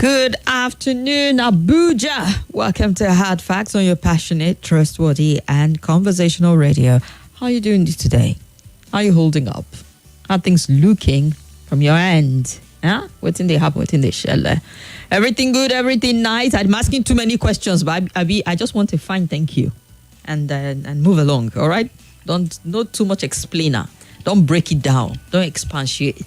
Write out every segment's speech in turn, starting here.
Good afternoon, Abuja. Welcome to Hard Facts on your passionate, trustworthy, and conversational radio. How are you doing today? How are you holding up? How are things looking from your end? Huh? What's in the happen? What's in the shell? Everything good? Everything nice? I'm asking too many questions, but I just want a fine thank you and move along. All right? Not too much explainer. Don't break it down. Don't expatiate.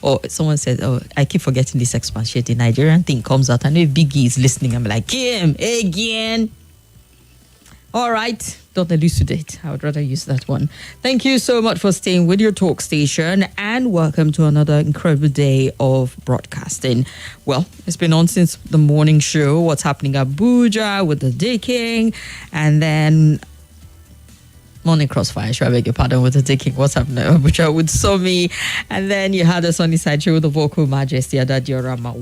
Or someone said, "Oh, I keep forgetting this expatiate. The Nigerian thing comes out. I know if Biggie is listening. I'm like, Kim, again." All right, don't elucidate. I would rather use that one. Thank you so much for staying with your talk station, and welcome to another incredible day of broadcasting. Well, it's been on since the morning show. What's happening at Abuja with the digging, and then Morning Crossfire, I beg your pardon, with the taking what's happening Abuja with Somi, and then you had a Sunny Side show with the vocal majesty Adadiorama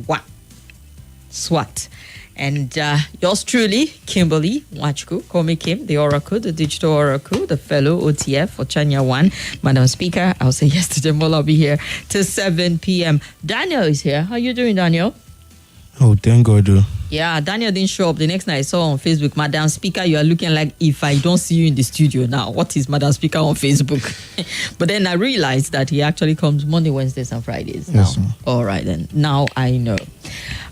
Swat, and yours truly, Kimberly Wachku, call me Kim, the Oracle, the digital Oracle, the fellow OTF for Chanya 1, Madam Speaker. I'll say yes to them all. I'll be here till 7 p.m. Daniel is here. How you doing, Daniel? Oh, thank God. Yeah, Daniel didn't show up. The next night I saw on Facebook, Madam Speaker, you are looking like if I don't see you in the studio now. What is Madam Speaker on Facebook? But then I realized that he actually comes Monday, Wednesdays, and Fridays now. Yes, all right, then. Now I know.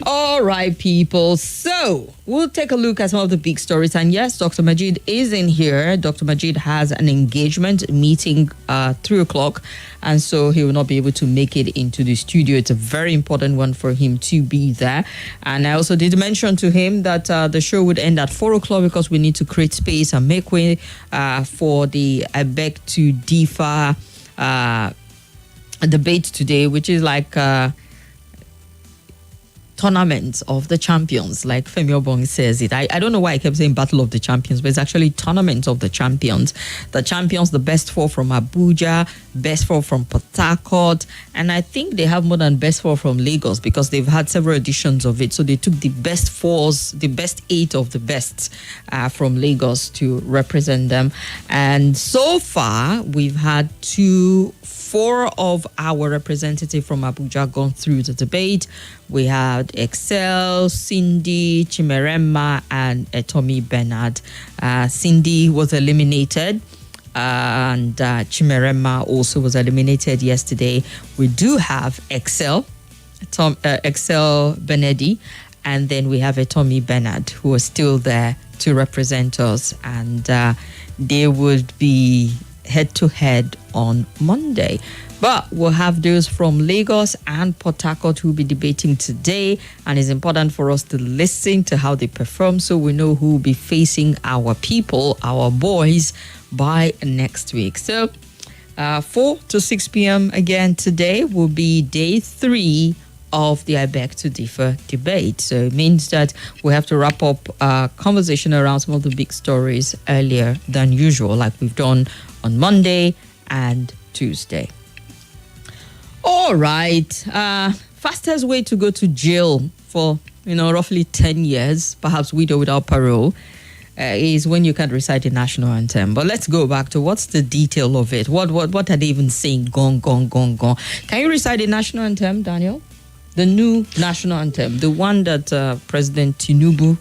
All right, people. So we'll take a look at some of the big stories. And yes, Dr. Majid is in here. Dr. Majid has an engagement meeting 3 o'clock. And so he will not be able to make it into the studio. It's a very important one for him to be there. And I also did mention to him that the show would end at 4 o'clock because we need to create space and make way for the I beg to differ debate today, which is like tournaments of the champions, like Femi Obong says it. I don't know why I kept saying Battle of the Champions, but it's actually Tournament of the Champions. The champions, the best four from Abuja, best four from Port Harcourt, and I think they have more than best four from Lagos because they've had several editions of it. So they took the best fours, the best 8 of the best from Lagos to represent them. And so far, we've had 4 of our representatives from Abuja gone through the debate. We had Excel, Cindy, Chimerema, and Etomi Bernard. Cindy was eliminated, and Chimerema also was eliminated yesterday. We do have Excel, Excel Benedi, and then we have Etomi Bernard, who are still there to represent us, and they would be head-to-head on Monday. But we'll have those from Lagos and Port Harcourt who will be debating today, and it's important for us to listen to how they perform so we know who will be facing our people, our boys, by next week. So 4 to 6 p.m. again today will be day 3 of the I Beg to Differ debate. So it means that we have to wrap up conversation around some of the big stories earlier than usual, like we've done on Monday and Tuesday. All right. Fastest way to go to jail for, roughly 10 years, perhaps with or without parole, is when you can't recite the national anthem. But let's go back to what's the detail of it. What are they even saying? Gone, gone, gone, gone. Can you recite the national anthem, Daniel? The new national anthem, the one that President Tinubu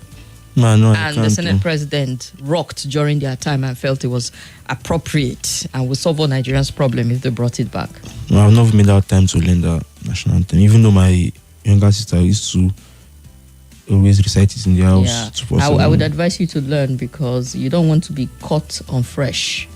and the Senate President rocked during their time and felt it was appropriate and would solve all Nigerians' problem if they brought it back. No, I've never made out time to learn the national anthem, even though my younger sister used to always recite it in the house. Yeah. I would advise you to learn because you don't want to be caught on fresh,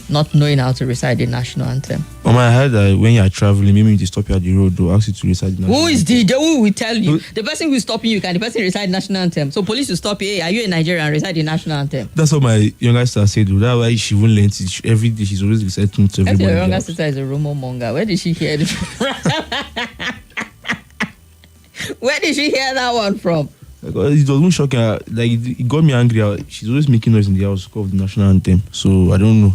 not knowing how to recite the national anthem. I heard that when you are traveling, maybe you stop you at the road, they'll ask you to recite the national anthem. Who will tell you? The person who is stopping you, can the person recite the national anthem? So police will stop you. Hey, are you a Nigerian? Recite the national anthem. That's what my younger sister said. That's why she won't learn it. Every day she's always reciting to everybody. Your younger sister is a Romo monger. Where did she hear it? Where did she hear that one from? It was shocking. It got me angry. She's always making noise in the house because of the national anthem. So I don't know.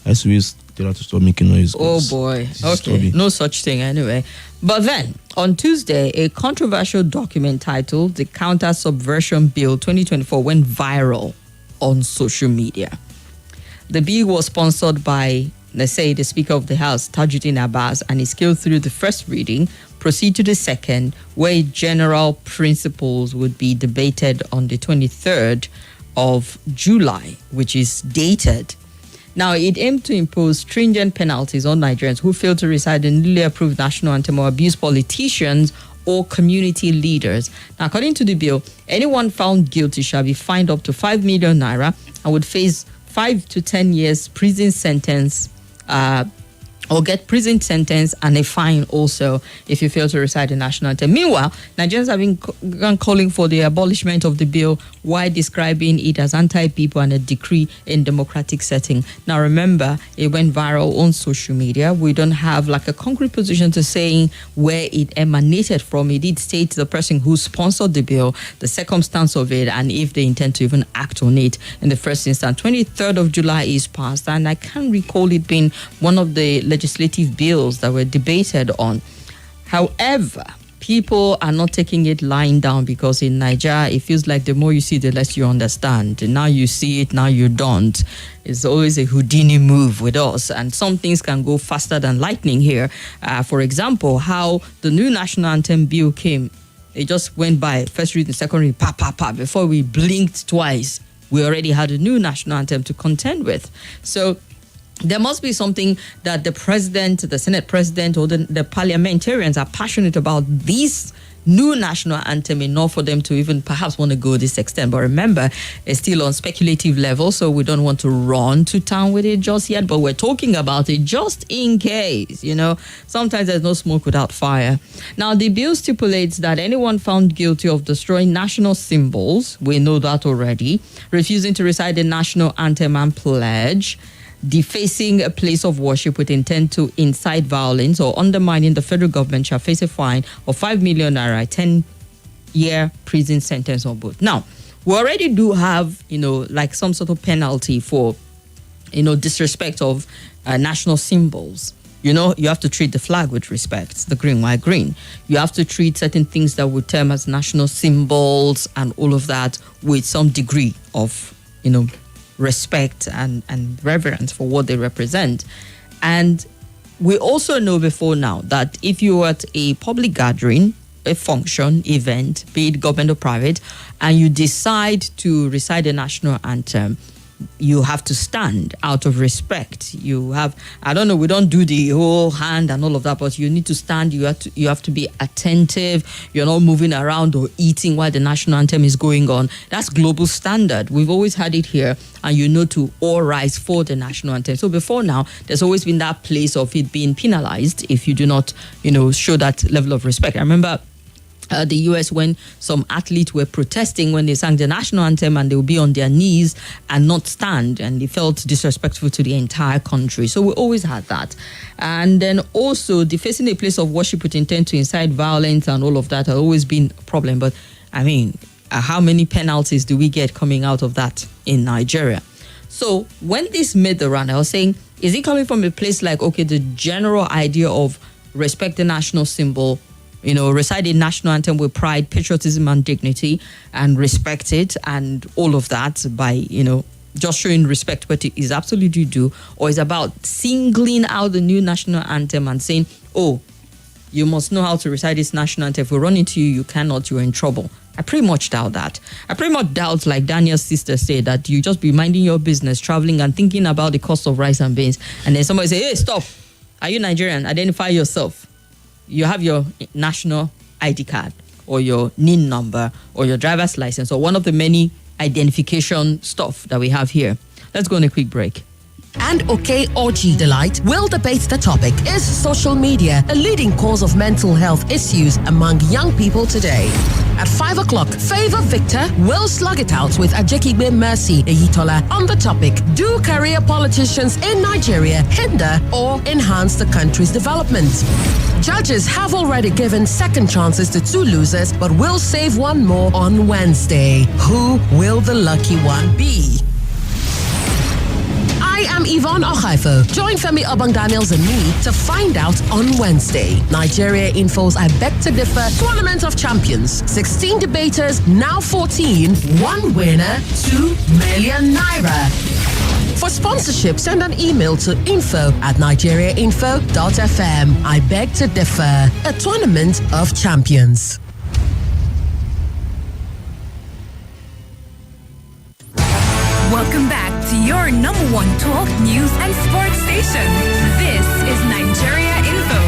I used to always tell her to stop making noise. Oh boy. Okay. No such thing anyway. But then, on Tuesday, a controversial document titled The Counter-Subversion Bill 2024 went viral on social media. The bill was sponsored by, let's say, the Speaker of the House, Tajuddin Abbas, and it scaled through the first reading, proceed to the second, where general principles would be debated on the 23rd of July, which is dated. Now, it aimed to impose stringent penalties on Nigerians who fail to recite the newly approved national anthem or abuse politicians or community leaders. Now, according to the bill, anyone found guilty shall be fined up to 5 million naira and would face 5 to 10 years prison sentence, or get prison sentence and a fine also if you fail to recite the national anthem. Meanwhile, Nigerians have been calling for the abolishment of the bill while describing it as anti-people and a decree in democratic setting. Now, remember, it went viral on social media. We don't have like a concrete position to saying where it emanated from. It did state the person who sponsored the bill, the circumstance of it, and if they intend to even act on it in the first instance. 23rd of July is past, and I can't recall it being one of the legislative bills that were debated on. However, people are not taking it lying down, because in Nigeria, it feels like the more you see, the less you understand. Now you see it, now you don't. It's always a Houdini move with us, and some things can go faster than lightning here. For example, how the new national anthem bill came. It just went by, first reading, second reading, pa, pa, pa. Before we blinked twice, we already had a new national anthem to contend with. So there must be something that the president, the Senate president, or the parliamentarians are passionate about this new national anthem enough for them to even perhaps want to go this extent. But remember, it's still on speculative level, so we don't want to run to town with it just yet. But we're talking about it just in case, Sometimes there's no smoke without fire. Now, the bill stipulates that anyone found guilty of destroying national symbols, we know that already, refusing to recite the national anthem and pledge, defacing a place of worship with intent to incite violence, or undermining the federal government shall face a fine of 5 million naira, 10-year prison sentence, or both. Now, we already do have, like some sort of penalty for, disrespect of national symbols. You have to treat the flag with respect, the green, white, green. You have to treat certain things that we term as national symbols and all of that with some degree of, respect and reverence for what they represent. And we also know before now that if you're at a public gathering, a function, event, be it government or private, and you decide to recite the national anthem, you have to stand out of respect. You have, we don't do the whole hand and all of that, but you need to stand. You have to be attentive. You're not moving around or eating while the national anthem is going on. That's global standard. We've always had it here, and to all rise for the national anthem. So before now, there's always been that place of it being penalized if you do not, show that level of respect. I remember the US, when some athletes were protesting when they sang the national anthem, and they would be on their knees and not stand, and they felt disrespectful to the entire country. So we always had that. And then also defacing a place of worship with intent to incite violence and all of that has always been a problem. But how many penalties do we get coming out of that in Nigeria? So when this made the round, I was saying, is it coming from a place like, okay, the general idea of respect the national symbol, recite the national anthem with pride, patriotism, and dignity, and respect it, and all of that by, just showing respect, but it is absolutely due, or is about singling out the new national anthem and saying, oh, you must know how to recite this national anthem. If we run into you, you cannot, you're in trouble. I pretty much doubt that. I pretty much doubt, like Daniel's sister said, that you just be minding your business, traveling and thinking about the cost of rice and beans, and then somebody say, hey, stop. Are you Nigerian? Identify yourself. You have your national ID card or your NIN number or your driver's license or one of the many identification stuff that we have here. Let's go on a quick break. And OK Orgy Delight will debate the topic: is social media a leading cause of mental health issues among young people today? At 5 o'clock, Favor Victor will slug it out with Ajekigbe Mercy Eyitola on the topic: do career politicians in Nigeria hinder or enhance the country's development? Judges have already given second chances to 2 losers, but will save one more on Wednesday. Who will the lucky one be? I am Yvonne Ochaifo. Join Femi Obang-Daniels and me to find out on Wednesday. Nigeria Info's I Beg to Differ Tournament of Champions. 16 debaters, now 14. 1 winner, 2 million naira. For sponsorship, send an email to info@nigeriainfo.fm. I beg to differ. A tournament of champions. Welcome back to your number one talk, news, and sports station. This is Nigeria Info.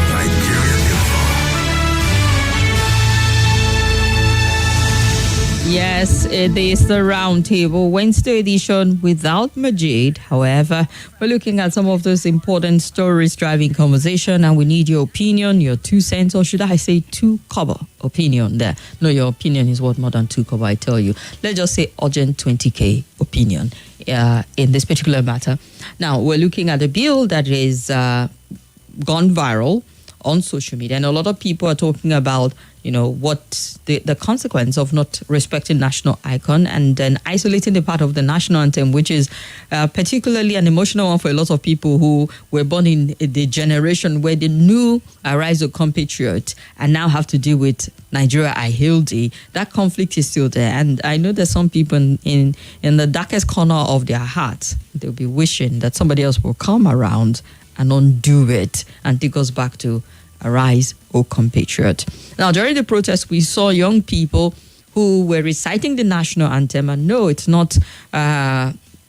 Yes, it is the Roundtable Wednesday edition without Majid. However, we're looking at some of those important stories driving conversation, and we need your opinion, your 2 cents, or should I say 2 kobo opinion there. No, your opinion is worth more than 2 kobo, I tell you. Let's just say urgent 20K opinion in this particular matter. Now, we're looking at a bill that is gone viral on social media, and a lot of people are talking about what the consequence of not respecting national icon and then isolating the part of the national anthem, which is particularly an emotional one for a lot of people who were born in the generation where they knew Arise O Compatriot and now have to deal with Nigeria I Hail Thee. That conflict is still there, and I know there's some people in the darkest corner of their hearts, they'll be wishing that somebody else will come around and undo it and take us back to Arise, O Compatriot. Now, during the protest, we saw young people who were reciting the national anthem, and no, it's not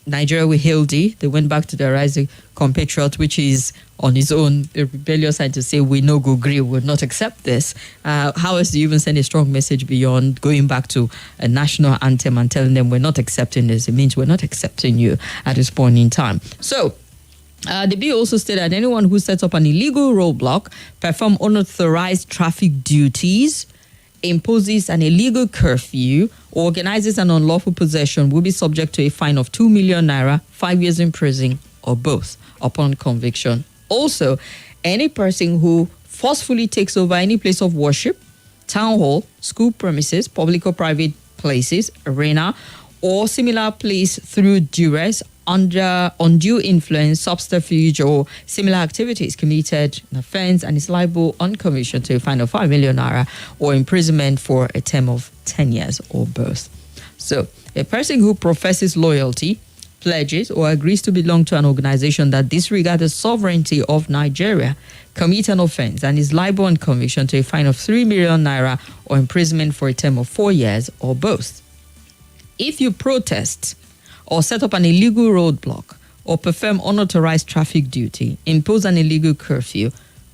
Nigeria We Hail Thee. They went back to the Arise, O Compatriot, which is on its own a rebellious side to say we no go agree, we would not accept this. How else do you even send a strong message beyond going back to a national anthem and telling them we're not accepting this? It means we're not accepting you at this point in time. So, the bill also stated that anyone who sets up an illegal roadblock, perform unauthorized traffic duties, imposes an illegal curfew, or organizes an unlawful possession will be subject to a fine of 2 million naira, 5 years in prison, or both upon conviction. Also, any person who forcefully takes over any place of worship, town hall, school premises, public or private places, arena, or similar place through duress, under undue influence, subterfuge, or similar activities committed an offense and is liable on conviction to a fine of 5 million naira or imprisonment for a term of 10 years or both. So, a person who professes loyalty, pledges, or agrees to belong to an organization that disregards the sovereignty of Nigeria commits an offense and is liable on conviction to a fine of 3 million naira or imprisonment for a term of 4 years or both. If you protest or set up an illegal roadblock, or perform unauthorized traffic duty, impose an illegal curfew,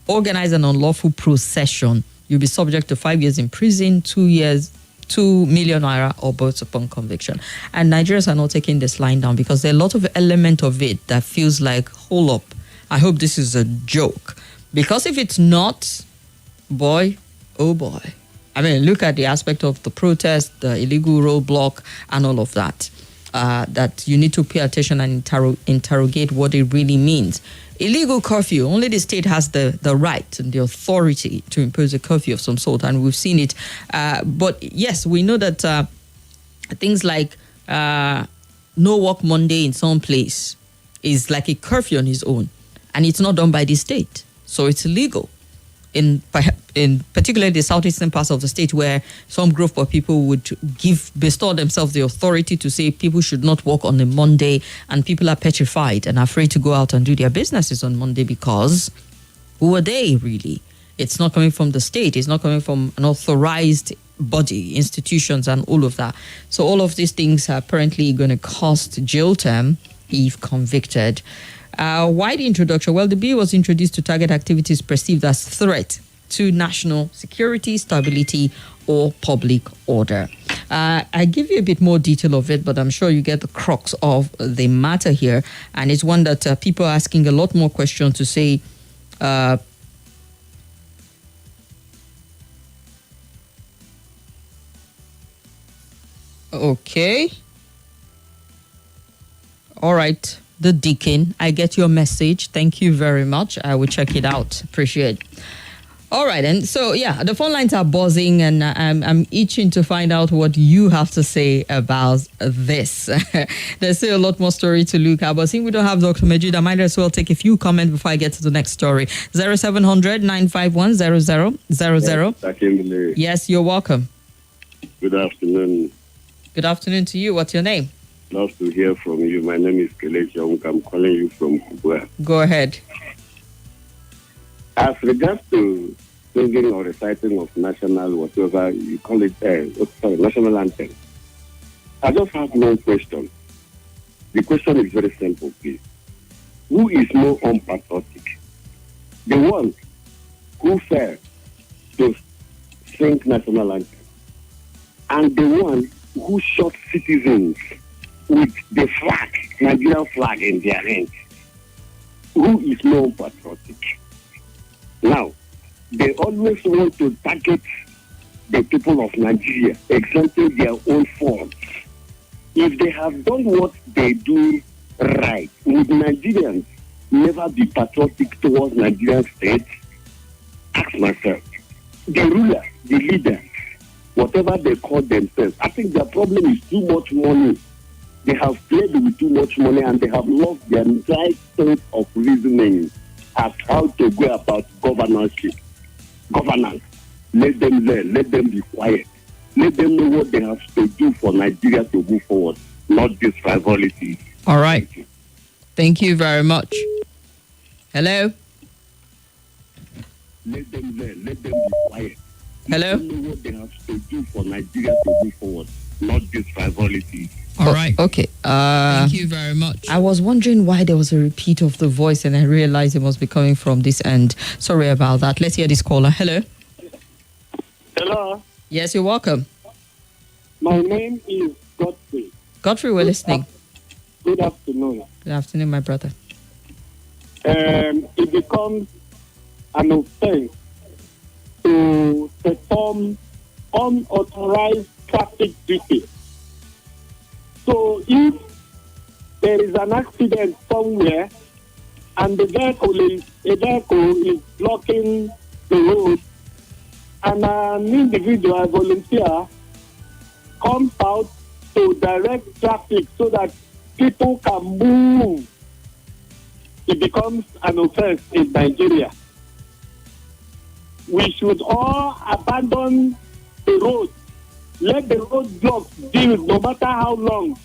organize an unlawful procession, you'll be subject to 5 years in prison, 2 years, 2 million naira, or both upon conviction. And Nigerians are not taking this line down because there are a lot of element of it that feels like, hold up, I hope this is a joke. Because if it's not, boy, oh boy. I mean, look at the aspect of the protest, the illegal roadblock, and all of that. That you need to pay attention and interrogate what it really means. Illegal curfew, only the state has the right and the authority to impose a curfew of some sort, and we've seen it. But yes, we know that things like no work Monday in some place is like a curfew on its own, and it's not done by the state, so it's illegal. In particularly the southeastern parts of the state, where some group of people would bestow themselves the authority to say people should not work on a Monday, and people are petrified and afraid to go out and do their businesses on Monday because who are they really? It's not coming from the state. It's not coming from an authorized body, institutions, and all of that. So all of these things are apparently going to cost jail term if convicted. Why the introduction? Well, the bill was introduced to target activities perceived as threat to national security, stability, or public order. I give you a bit more detail of it, but I'm sure you get the crux of the matter here. And it's one that people are asking a lot more questions to say, okay. All right. The Deacon, I get your message. Thank you very much. I will check it out. Appreciate it. All right, and so yeah, the phone lines are buzzing, and I'm itching to find out what you have to say about this. There's still a lot more story to look at, but since we don't have Dr. Majid, I might as well take a few comments before I get to the next story. 0700 951 0000. Kimberly. Yes, you're welcome. Good afternoon. Good afternoon to you. What's your name? Love to hear from you. My name is Kelechi Young. I'm calling you from Kubwa. Go ahead. As regards to singing or reciting of national, whatever you call it, national anthem, I just have one question. The question is very simple, please. Who is more unpatriotic? The one who failed to sing national anthem, and the one who shot citizens with the flag, Nigerian flag in their hands. Who is more patriotic? Now, they always want to target the people of Nigeria, exempting their own faults. If they have done what they do right, would Nigerians never be patriotic towards Nigerian state? Ask myself. The rulers, the leaders, whatever they call themselves, I think their problem is too much money. They have played with too much money and they have lost their right sense of reasoning as how to go about governance. Let them learn, let them be quiet. Let them know what they have to do for Nigeria to move forward, not this frivolity. All right. Thank you very much. Hello? Let them learn, let them be quiet. Hello? Let them know what they have to do for Nigeria to move forward, not this frivolity. All right. Okay. Thank you very much. I was wondering why there was a repeat of the voice and I realized it must be coming from this end. Sorry about that. Let's hear this caller. Hello? Hello. Yes, you're welcome. My name is Godfrey. Godfrey, we're listening. Good afternoon. Good afternoon, my brother. It becomes an offense to perform unauthorized traffic duty. So if there is an accident somewhere and the vehicle is blocking the road and an individual, a volunteer, comes out to direct traffic so that people can move, it becomes an offense in Nigeria. We should all abandon the road. Let the roadblocks deal no matter how long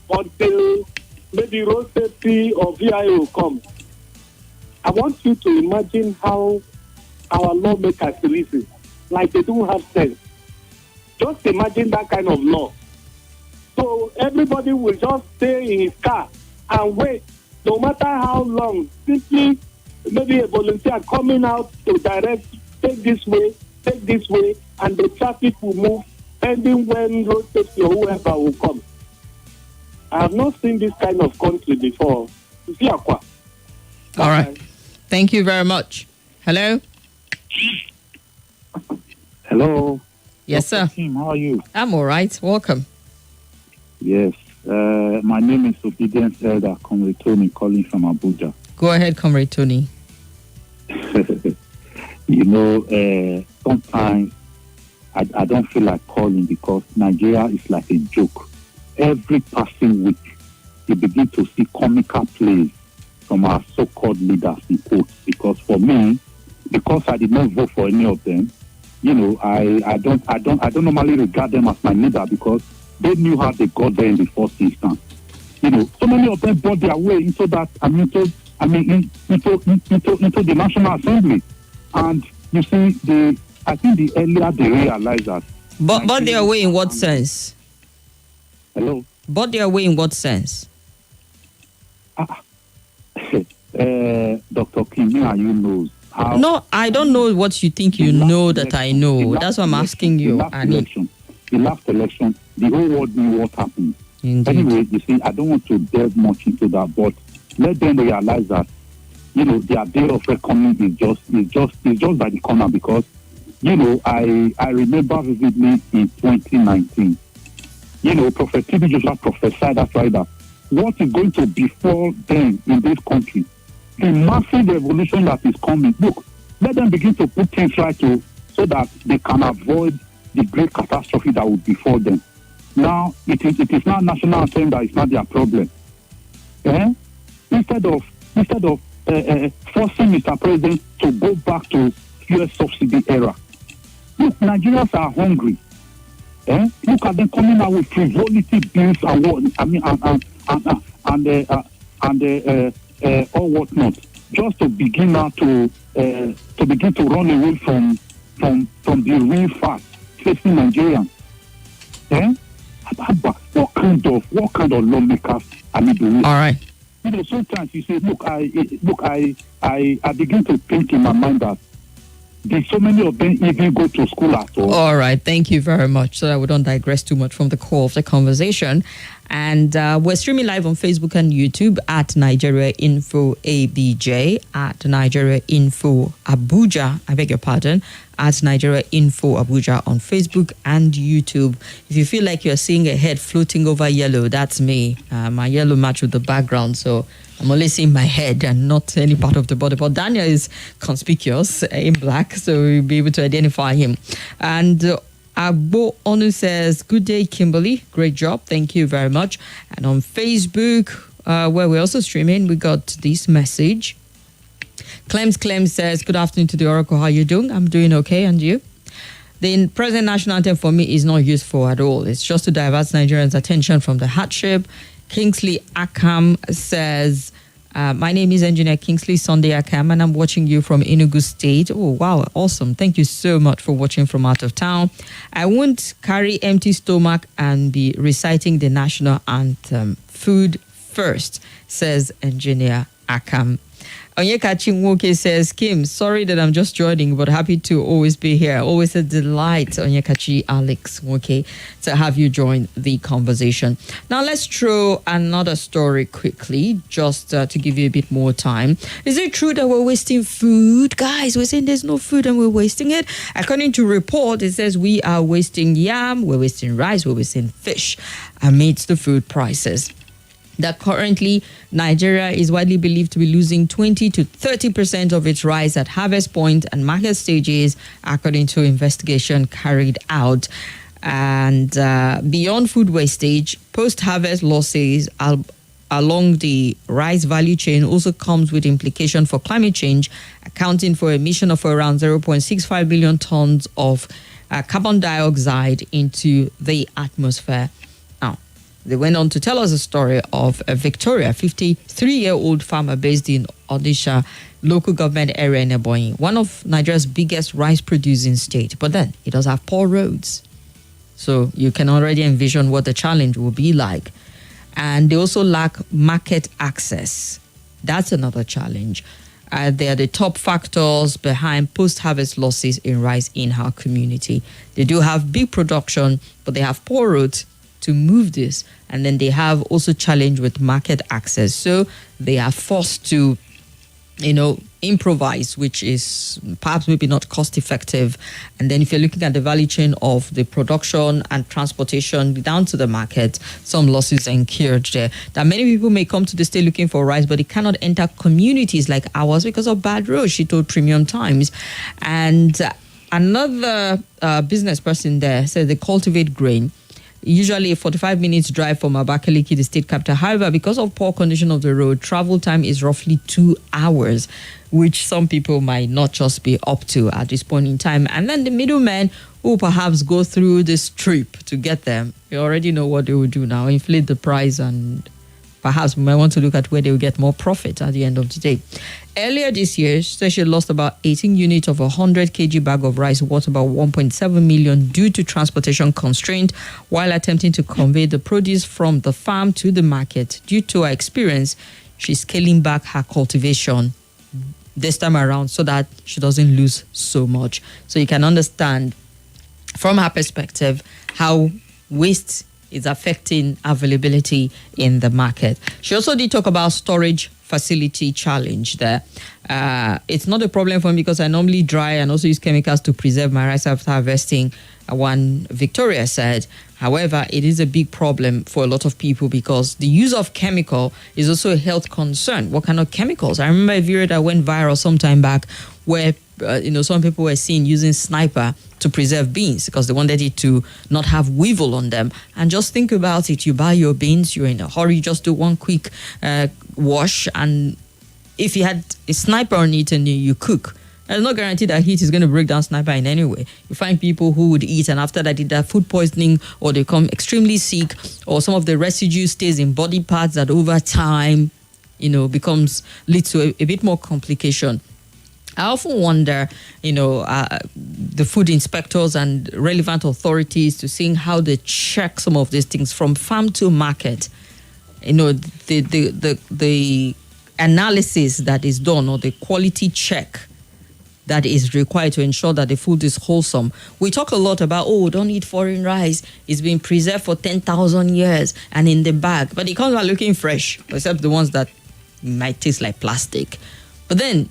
until maybe road safety or VIO comes. I want you to imagine how our lawmakers reason, like they don't have sense. Just imagine that kind of law. So everybody will just stay in his car and wait, no matter how long. Simply, maybe a volunteer coming out to direct, take this way, and the traffic will move, pending when road safety or whoever will come. I have not seen this kind of country before. All right. Thank you very much. Hello? Hello. Yes, Dr. sir. Kim, how are you? I'm all right. Welcome. Yes. My name is Obedience Elder Comrade Tony, calling from Abuja. Go ahead, Comrade Tony. Sometimes I don't feel like calling because Nigeria is like a joke. Every passing week, you begin to see comical plays from our so-called leaders in quotes. Because for me, because I did not vote for any of them, I don't normally regard them as my leader because they knew how they got there in the first instance. So many of them brought their way into that, into the National Assembly. And you see, I think the earlier they realized that. But their way in what sense? Hello? But their way in what sense? Dr. Kim, you knows. No, I don't know what you think you know that I know. That's what I'm asking you. The last election, the whole world knew what happened. Indeed. Anyway, you see, I don't want to delve much into that, but let them realize that, their day of reckoning is just by the corner because, I remember vividly in 2019, Prophet T.B. Joshua prophesied that what is going to befall them in this country, the massive revolution that is coming. Look, let them begin to put things right so that they can avoid the great catastrophe that will befall them. Now, it is not national anthem that is not their problem. Instead of forcing Mr. President to go back to fuel subsidy era. Look, Nigerians are hungry. Look at them coming out with frivolity bills and what I mean, and all whatnot, just to begin now to run away from the real fact facing Nigerians. What kind of lawmakers are we doing? All right. Sometimes you say, I begin to think in my mind that there's so many of them even go to school at all. All right. Thank you very much. So that we don't digress too much from the core of the conversation. And we're streaming live on Facebook and YouTube at Nigeria Info ABJ, at Nigeria Info Abuja, I beg your pardon, at Nigeria Info Abuja on Facebook and YouTube. If you feel like you're seeing a head floating over yellow, that's me. My yellow match with the background, so I'm only seeing my head and not any part of the body. But Daniel is conspicuous in black, so we'll be able to identify him. And Agbo Onu says, good day, Kimberly. Great job. Thank you very much. And on Facebook, where we're also streaming, we got this message. Clem says, good afternoon to the Oracle. How are you doing? I'm doing okay. And you? The present national anthem for me is not useful at all. It's just to divert Nigerians' attention from the hardship. Kingsley Akam says, my name is Engineer Kingsley Sunday Akam, and I'm watching you from Enugu State. Oh, wow. Awesome. Thank you so much for watching from out of town. I won't carry empty stomach and be reciting the national anthem. Food first, says Engineer Akam. Onyekachi Nwoke says, Kim, sorry that I'm just joining, but happy to always be here. Always a delight, Onyekachi Alex Nwoke, to have you join the conversation. Now, let's throw another story quickly, just to give you a bit more time. Is it true that we're wasting food? Guys, we're saying there's no food and we're wasting it. According to report, it says we are wasting yam, we're wasting rice, we're wasting fish amidst the food prices. That currently Nigeria is widely believed to be losing 20 to 30% of its rice at harvest point and market stages, according to investigation carried out. And beyond food wastage, post-harvest losses along the rice value chain also comes with implication for climate change, accounting for emission of around 0.65 billion tons of carbon dioxide into the atmosphere. They went on to tell us a story of Victoria, 53-year-old farmer based in Odisha local government area in Ebonyi, one of Nigeria's biggest rice producing state. But then it does have poor roads. So you can already envision what the challenge will be like. And they also lack market access. That's another challenge. They are the top factors behind post-harvest losses in rice in our community. They do have big production, but they have poor roads to move this, and then they have also challenge with market access, so they are forced to improvise, which is perhaps maybe not cost effective. And then if you're looking at the value chain of the production and transportation down to the market, some losses are incurred there. That many people may come to the state looking for rice, but they cannot enter communities like ours because of bad roads, she told Premium Times. And another business person there said they cultivate grain, usually a 45 minutes drive from Abakaliki, the state capital. However, because of poor condition of the road, travel time is roughly 2 hours, which some people might not just be up to at this point in time. And then the middlemen who perhaps go through this trip to get them, you already know what they will do now, inflate the price, and perhaps we might want to look at where they will get more profit at the end of the day. Earlier this year, she lost about 18 units of a 100 kg bag of rice worth about 1.7 million due to transportation constraint while attempting to convey the produce from the farm to the market. Due to her experience, she's scaling back her cultivation this time around so that she doesn't lose so much. So you can understand from her perspective how waste is affecting availability in the market. She also did talk about storage facility challenge there. It's not a problem for me because I normally dry and also use chemicals to preserve my rice after harvesting, one Victoria said. However, it is a big problem for a lot of people because the use of chemical is also a health concern. What kind of chemicals? I remember a video that went viral some time back where some people were seen using sniper to preserve beans because they wanted it to not have weevil on them. And just think about it. You buy your beans, you're in a hurry, just do one quick wash. And if you had a sniper on it and you cook, There's no guarantee that heat is going to break down sniper in any way. You find people who would eat and after that either food poisoning or they become extremely sick, or some of the residue stays in body parts that over time, leads to a bit more complication. I often wonder, the food inspectors and relevant authorities to seeing how they check some of these things from farm to market. The analysis that is done or the quality check that is required to ensure that the food is wholesome. We talk a lot about, don't eat foreign rice. It's been preserved for 10,000 years and in the bag. But it comes out looking fresh, except the ones that might taste like plastic. But then,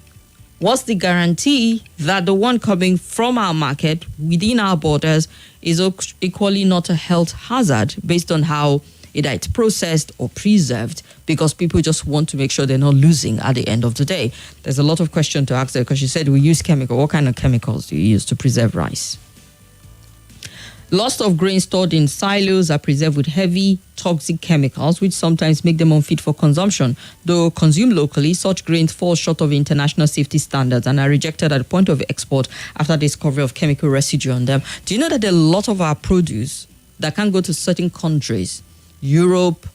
what's the guarantee that the one coming from our market within our borders is equally not a health hazard based on how either it's processed or preserved, because people just want to make sure they're not losing at the end of the day? There's a lot of question to ask there, because you said we use chemical. What kind of chemicals do you use to preserve rice? Lots of grain stored in silos are preserved with heavy toxic chemicals, which sometimes make them unfit for consumption. Though consumed locally, such grains fall short of international safety standards and are rejected at the point of export after discovery of chemical residue on them. Do you know that there are a lot of our produce that can't go to certain countries, Europe,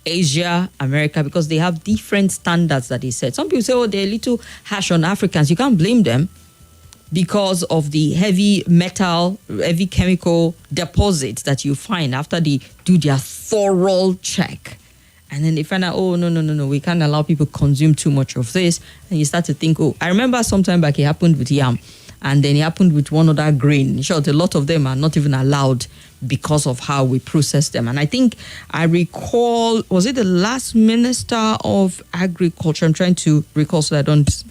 Asia, America, because they have different standards that they set? Some people say, they're a little harsh on Africans. You can't blame them, because of the heavy metal, heavy chemical deposits that you find after they do their thorough check. And then they find out, no, we can't allow people consume too much of this. And you start to think, I remember sometime back it happened with yam, and then it happened with one other grain. In short, a lot of them are not even allowed because of how we process them. And I think I recall, was it the last Minister of Agriculture? I'm trying to recall so I don't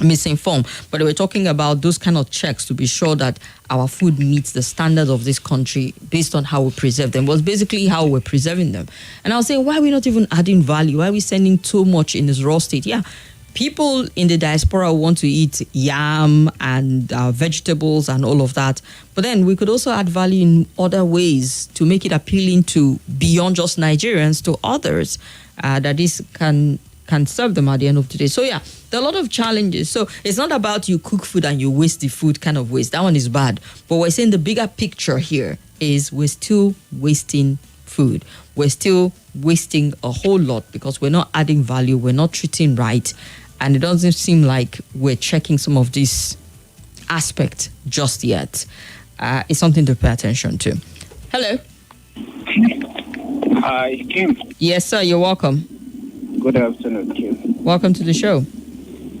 misinformed, but they were talking about those kind of checks to be sure that our food meets the standards of this country based on how we preserve them. It was basically how we're preserving them. And I was saying, why are we not even adding value? Why are we sending too much in this raw state? Yeah, people in the diaspora want to eat yam and vegetables and all of that, but then we could also add value in other ways to make it appealing to beyond just Nigerians, to others, that this can serve them at the end of the day. So yeah, there are a lot of challenges. So it's not about you cook food and you waste the food kind of waste. That one is bad. But we're saying the bigger picture here is we're still wasting food. We're still wasting a whole lot because we're not adding value. We're not treating right. And it doesn't seem like we're checking some of these aspects just yet. It's something to pay attention to. Hello. Hi, Kim. Yes, sir. You're welcome. Good afternoon, Kim. Welcome to the show.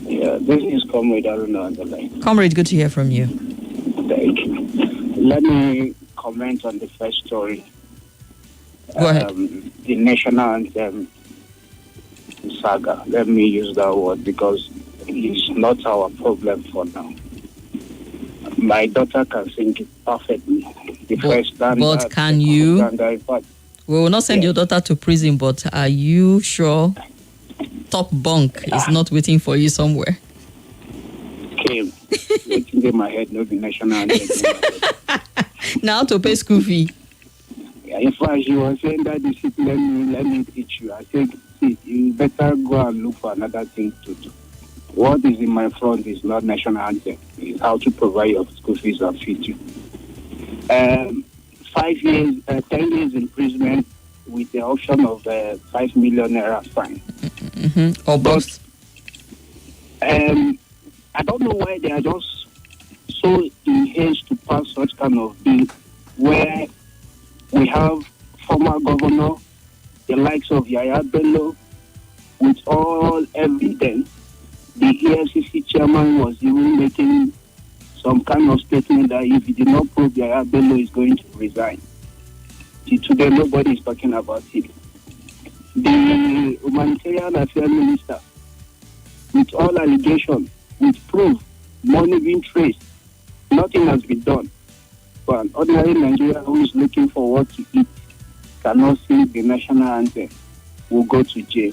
Yeah, this is Comrade Aruna on the line. Comrade, good to hear from you. Thank you. Let me comment on the first story. Go ahead. The national anthem saga. Let me use that word because it's not our problem for now. My daughter can sing it perfectly. The first standard. But can you? We will not send your daughter to prison, but are you sure top bunk is not waiting for you somewhere? Kim, waiting in my head, no be national anthem. Now to pay school fee. Yeah, in fact, she was saying that let me teach you. I think you better go and look for another thing to do. What is in my front is not national anthem. It's how to provide your school fees and feed you. 10 years imprisonment with the option of 5 million naira fine. Mm-hmm. Or both. I don't know why they are just so in haste to pass such kind of bill where we have former governor, the likes of Yaya Bello, with all evidence. The EFCC chairman was even making some kind of statement that if he did not prove Yaya Bello is going to resign. Till today, nobody is talking about it. The humanitarian affairs minister, with all allegations, with proof, money being traced, nothing has been done. But an ordinary Nigerian who is looking for what to eat cannot sing the national anthem, will go to jail.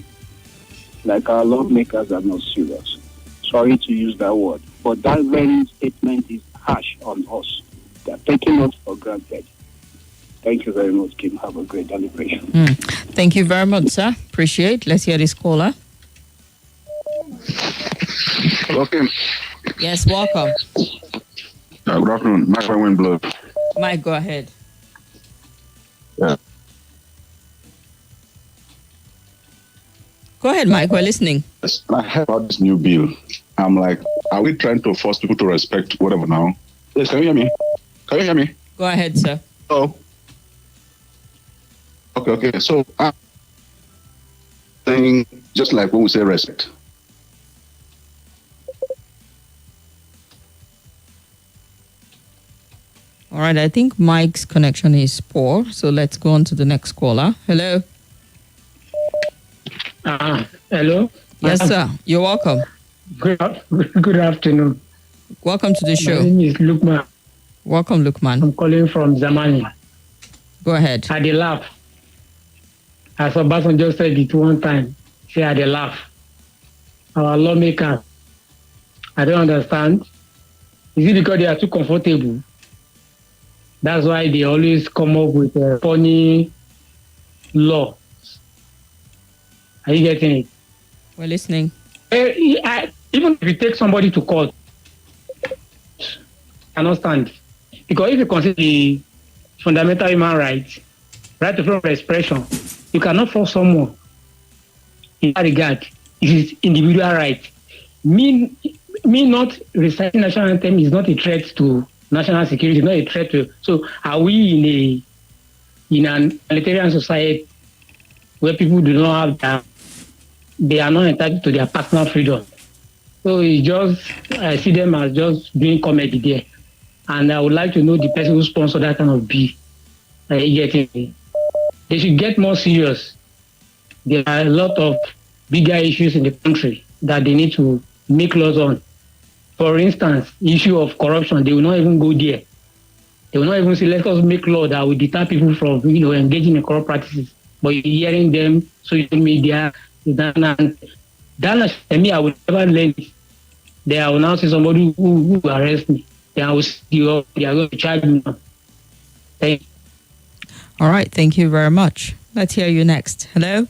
Like our lawmakers are not serious. Sorry to use that word, but that very statement is harsh on us. They are taking us for granted. Thank you very much, Kim. Have a great celebration. Thank you very much, sir. Appreciate. Let's hear this caller. Hello, Kim. Yes, welcome. Good afternoon. Mike Winblood. Mike, go ahead. Yeah. Go ahead, Mike. We're listening. Yes, I heard about this new bill. I'm like, are we trying to force people to respect whatever now? Yes, can you hear me? Can you hear me? Go ahead, sir. Oh. Okay. So I'm saying just like when we say respect. All right, I think Mike's connection is poor, so let's go on to the next caller. Hello. Hello. Yes, sir. You're welcome. Good afternoon. Welcome to the show. My name is Lukman. Welcome, Lukman. I'm calling from Zamani. Go ahead. I dey laugh. As Obasanjo just said it one time. Say I dey laugh. Our lawmakers, I don't understand. Is it because they are too comfortable? That's why they always come up with a funny law. Are you getting it? We're listening. Even if you take somebody to court, cannot stand. Because if you consider the fundamental human rights, right to freedom of expression, you cannot force someone in that regard. It is individual right. Me not reciting national anthem is not a threat to national security, it's not a threat to. So are we in an egalitarian society where people do not have they are not entitled to their personal freedom? So it's just, I see them as just doing comedy there. And I would like to know the person who sponsored that kind of bill. They should get more serious. There are a lot of bigger issues in the country that they need to make laws on. For instance, issue of corruption, they will not even go there. They will not even say, let us make law that will deter people from engaging in corrupt practices. But you're hearing them, social media, that me, I will never learn it. They will now say somebody who arrest me. Then I will see you, they are going to charge me. Thank you. All right, thank you very much. Let's hear you next. Hello.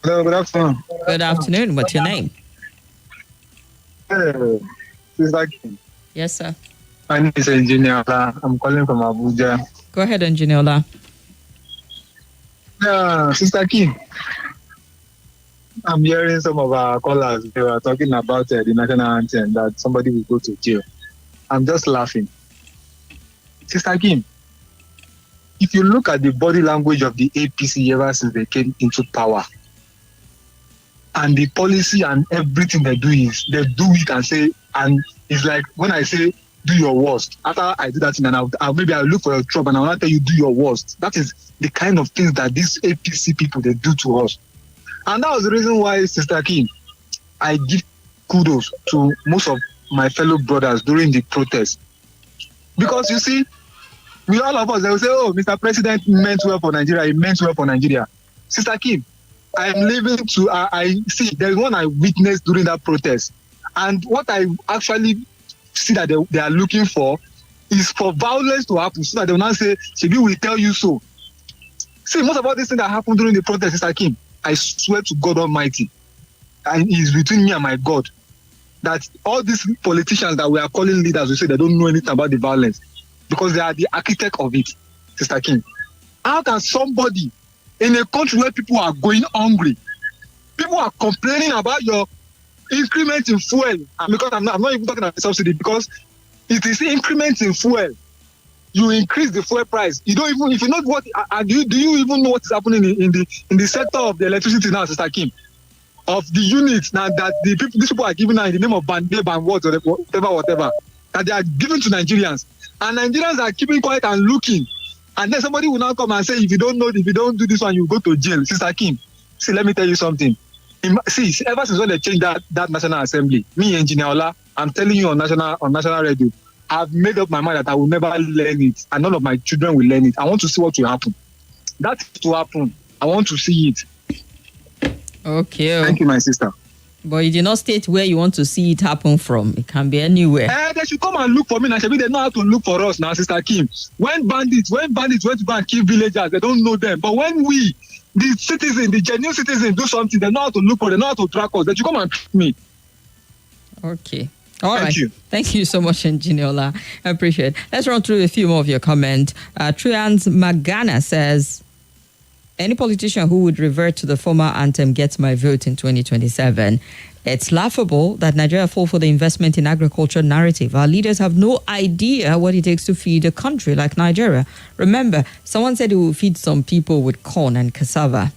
Hello, good afternoon. Good afternoon. What's your name? Hello. Yes, sir. My name is Engineer Ola. I'm calling from Abuja. Go ahead, Engineer Ola. Yeah, Sister Kim. I'm hearing some of our callers. They were talking about the national anthem, that somebody will go to jail. I'm just laughing. Sister Kim, if you look at the body language of the APC ever since they came into power, and the policy and everything they do is, they do it and say, and it's like when I say, do your worst. After I do that thing, and I'll look for your trouble and I'll not tell you, do your worst. That is the kind of things that these APC people, they do to us. And that was the reason why, Sister Kim, I give kudos to most of my fellow brothers during the protest. Because you see, we all of us, they will say, oh, Mr. President meant well for Nigeria, he meant well for Nigeria. Sister Kim, I'm living to, I see, there's one I witnessed during that protest. And what I actually see that they are looking for is for violence to happen, so that they will not say, Shebi will tell you so. See, most of all these things that happened during the protest, Sister Kim, I swear to God Almighty, and it's between me and my God, that all these politicians that we are calling leaders, we say they don't know anything about the violence, because they are the architect of it, Sister Kim. How can somebody in a country where people are going hungry, people are complaining about your increment in fuel, and because I'm not even talking about the subsidy, because it is increment in fuel. You increase the fuel price. You don't even, if you know what, do you even know what is happening in the sector of the electricity now, Sister Kim? Of the units now that these people are giving now in the name of Band-Aid and whatever, that they are giving to Nigerians. And Nigerians are keeping quiet and looking. And then somebody will now come and say, if you don't do this one, you go to jail. Sister Kim, see, let me tell you something. See, ever since when they changed that National Assembly, me, Engineer Ola, I'm telling you on national radio, I've made up my mind that I will never learn it, and none of my children will learn it. I want to see what will happen. That is to happen. I want to see it. Okay. Thank you, my sister. But you did not state where you want to see it happen from. It can be anywhere. They should come and look for me. Now, they know how to look for us now, Sister Kim. When bandits went to go and kill villagers, they don't know them. But when we, the genuine citizens, do something, they know how to look for, they know how to track us. They should come and track me. Okay. All right. Thank you. Thank you so much, Engineer. I appreciate it. Let's run through a few more of your comments. Trians Magana says, any politician who would revert to the former anthem gets my vote in 2027. It's laughable that Nigeria fall for the investment in agriculture narrative. Our leaders have no idea what it takes to feed a country like Nigeria. Remember, someone said it will feed some people with corn and cassava.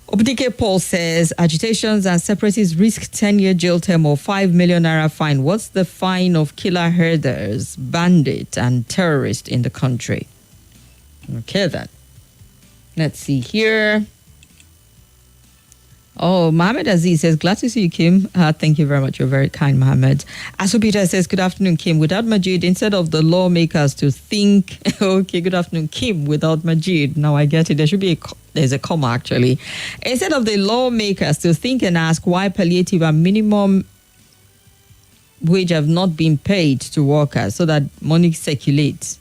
Obdike Paul says, agitations and separatists risk 10-year jail term or 5 million naira fine. What's the fine of killer herders, bandits, and terrorists in the country? Okay, then. Let's see here. Oh, Mohammed Aziz says, glad to see you, Kim. Thank you very much. You're very kind, Mohammed. Asopita says, good afternoon, Kim. Without Majid, instead of the lawmakers to think, okay, good afternoon, Kim, without Majid. Now I get it. There should be there's a comma, actually. Instead of the lawmakers to think and ask why palliative and minimum wage have not been paid to workers so that money circulates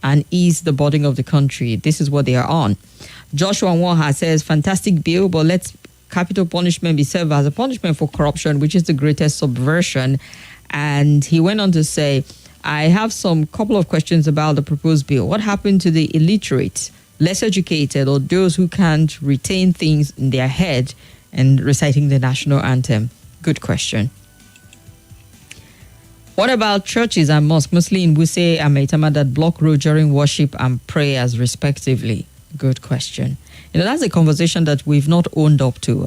and ease the burden of the country. This is what they are on. Joshua Nwaha says, fantastic bill, but let's capital punishment be served as a punishment for corruption, which is the greatest subversion. And he went on to say, I have some couple of questions about the proposed bill. What happened to the illiterate, less educated, or those who can't retain things in their head and reciting the national anthem? Good question. What about churches and mosques, mostly in Wuse and Maitama, that block road during worship and prayers respectively? Good question. That's a conversation that we've not owned up to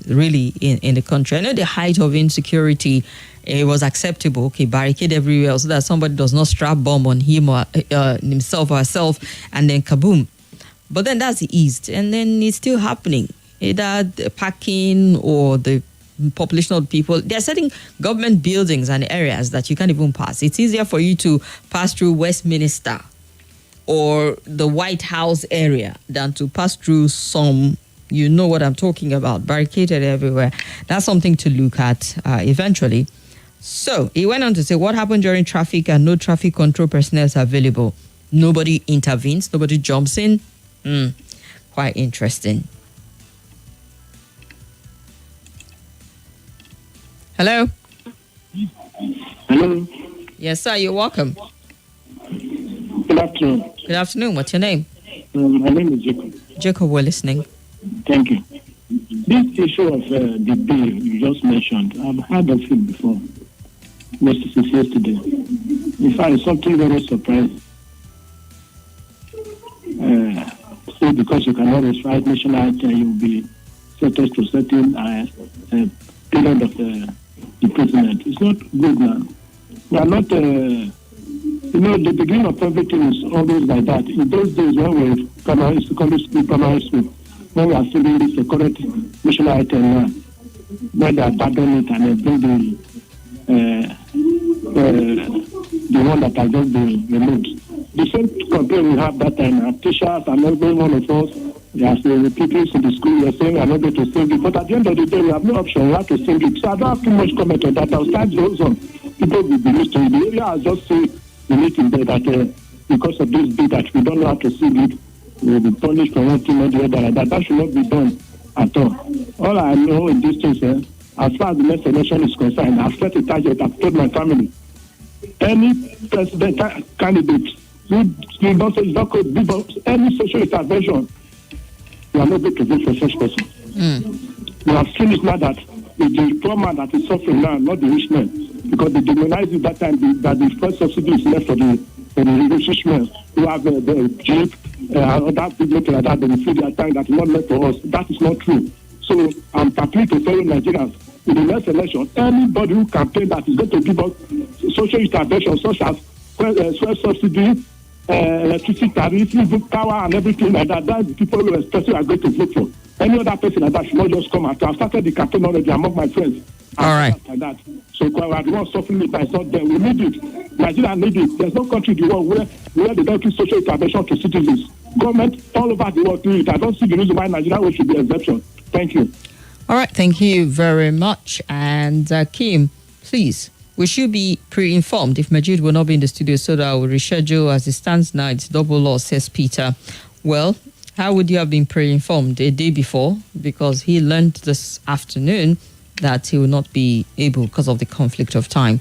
really in the country. I know the height of insecurity, it was acceptable, okay, barricade everywhere so that somebody does not strap bomb on him or himself or herself and then kaboom. But then that's eased, and then it's still happening. Either the parking or the population of people, they're setting government buildings and areas that you can't even pass. It's easier for you to pass through Westminster or the White House area than to pass through some, you know what I'm talking about, barricaded everywhere. That's something to look at eventually. So he went on to say, what happened during traffic and no traffic control personnel is available? Nobody intervenes, nobody jumps in. Quite interesting. Hello? Hello. Yes, sir, you're welcome. Good afternoon. Good afternoon. What's your name? My name is Jacob. Jacob, we're listening. Thank you. This issue of the bill you just mentioned, I've heard of it before. Since yesterday. In fact, it's something very surprising. So because you cannot recite national anthem, you will be sentenced to certain period of imprisonment. It's not good now. We are not, the beginning of everything is always like that. In those days when we were primary school, when we are singing this correct national anthem now, when they abandon it and they bring the one that has just been removed. The same complaint we have that time, teachers and every one of us, as the people in the school were saying, we are not able to sing it. But at the end of the day, we have no option. We have to sing it. So I don't have too much comment on that. I'll start those on. People will be used to it. The area has just say we need to do that because of this bill that we don't know how to sing it, we will be punished for one thing or the other. That should not be done at all. All I know in this case, as far as the next election is concerned, I've set a target. I've told my family. Any presidential candidate who don't say it's not good, any social intervention, we are not going to vote for such person. We have seen it now that it's the poor man that is suffering now, not the rich man. Because they demonized it that time that the first subsidy is left for the rich men who have the jeep, other people like that, they will feel their time that is not left for us. That is not true. So I'm happy to tell Nigerians, in the next election, anybody who campaign that is going to give us social intervention such as fuel subsidy, electricity tariff, power and everything like that, that's the people who are going to vote for. Any other person like that should not just come out. I've started the campaign already among my friends. All right. Like that. So I don't want suffering it by not them. We need it. Nigeria need it. There's no country in the world where they don't give social intervention to citizens. Government all over the world do it. I don't see the reason why Nigeria should be an exception. Thank you. All right. Thank you very much. And Kim, please, we should be pre-informed if Majid will not be in the studio so that I will reschedule. As it stands now, it's double loss, says Peter. Well, how would you have been pre-informed a day before? Because he learned this afternoon that he will not be able because of the conflict of time.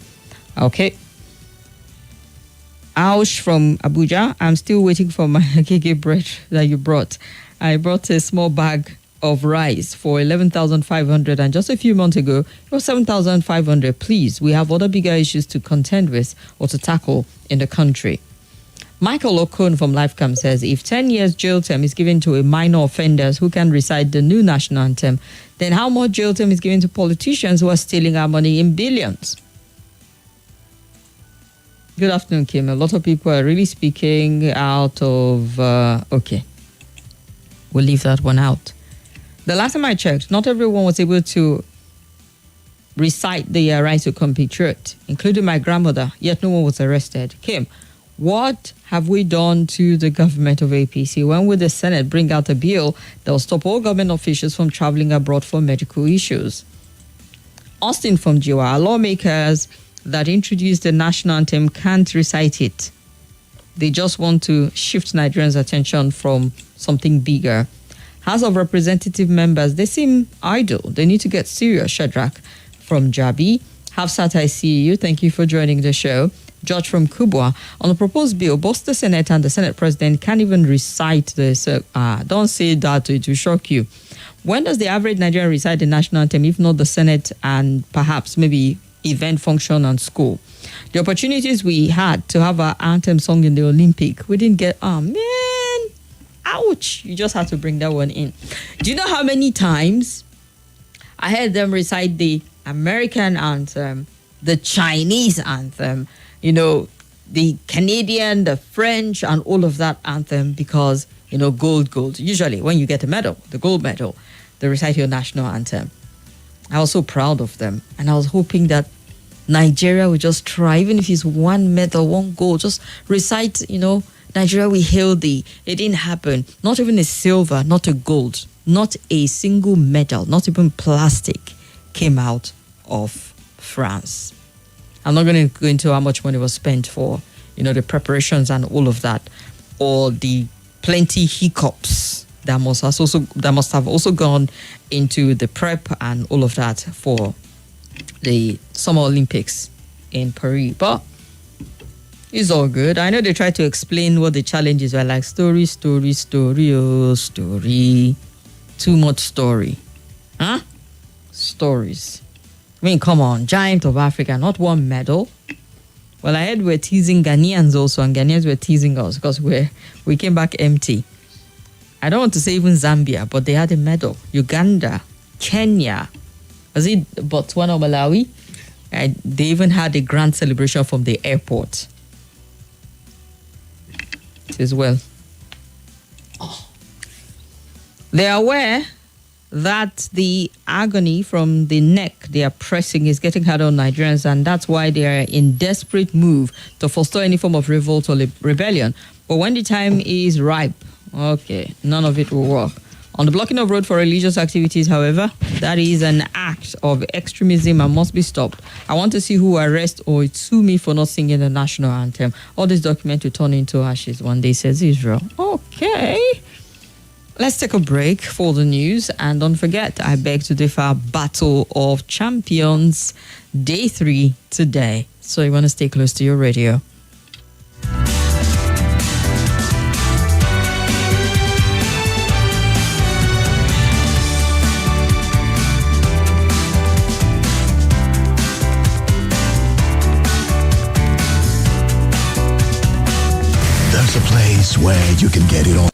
Okay. Aush from Abuja. I'm still waiting for my KK bread that you brought. I brought a small bag of rice for 11,500, and just a few months ago it was 7,500. Please, we have other bigger issues to contend with or to tackle in the country. Michael Okon from Lifecam says, if 10 years jail term is given to a minor offenders who can recite the new national anthem, then how much jail term is given to politicians who are stealing our money in billions? Good afternoon, Kim. A lot of people are really speaking out of... okay. We'll leave that one out. The last time I checked, not everyone was able to recite the right to compatriot, including my grandmother, yet no one was arrested. Kim, what have we done to the government of APC? When will the Senate bring out a bill that will stop all government officials from traveling abroad for medical issues? Austin from Jiwa, lawmakers that introduced the national anthem can't recite it. They just want to shift Nigerians' attention from something bigger. House of Representative members, they seem idle. They need to get serious. Shadrach from Jabi. Hafsat, I see you. Thank you for joining the show. George from Kubwa. On the proposed bill, both the Senate and the Senate President can't even recite this. Don't say that, it will shock you. When does the average Nigerian recite the national anthem, if not the Senate and perhaps maybe event, function, and school? The opportunities we had to have our anthem sung in the Olympic, we didn't get. Oh, man. Ouch. You just had to bring that one in. Do you know how many times I heard them recite the American anthem, the Chinese anthem, you know, the Canadian, the French, and all of that anthem because, you know, gold. Usually when you get a medal, the gold medal, they recite your national anthem. I was so proud of them. And I was hoping that Nigeria would just try, even if it's one medal, one gold, just recite, you know, Nigeria, we hail thee. It didn't happen. Not even a silver, not a gold, not a single medal, not even plastic came out of France. I'm not going to go into how much money was spent for, you know, the preparations and all of that, or the plenty hiccups that must have also gone into the prep and all of that for the Summer Olympics in Paris. But it's all good. I know they try to explain what the challenges were, like story, oh, story. Too much story. Huh? Stories. I mean, come on, giant of Africa, not one medal. Well, I heard we're teasing Ghanaians also, and Ghanaians were teasing us because we came back empty. I don't want to say even Zambia, but they had a medal. Uganda, Kenya, was it Botswana or Malawi? They even had a grand celebration from the airport as well. They are aware that the agony from the neck they are pressing is getting harder on Nigerians, and that's why they are in desperate move to forestall any form of revolt or rebellion. But when the time is ripe, okay, none of it will work. On the blocking of road for religious activities, however, that is an act of extremism and must be stopped. I want to see who arrests or sue me for not singing the national anthem. All this document will turn into ashes one day, says Israel. Okay. Let's take a break for the news. And don't forget, I beg to differ, Battle of Champions, Day 3 today. So you want to stay close to your radio. There's a place where you can get it all.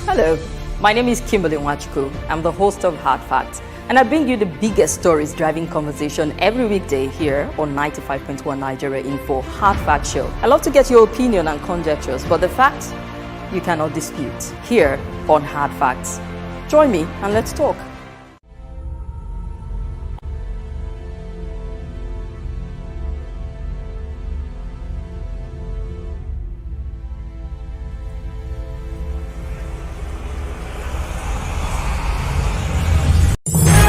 Hello. My name is Kimberly. I'm the host of Hard Facts, and I bring you the biggest stories driving conversation every weekday here on 95.1 Nigeria Info Hard Fact Show. I love to get your opinion and conjectures, but the facts you cannot dispute here on Hard Facts. Join me and let's talk.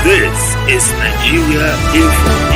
This is Nigeria Info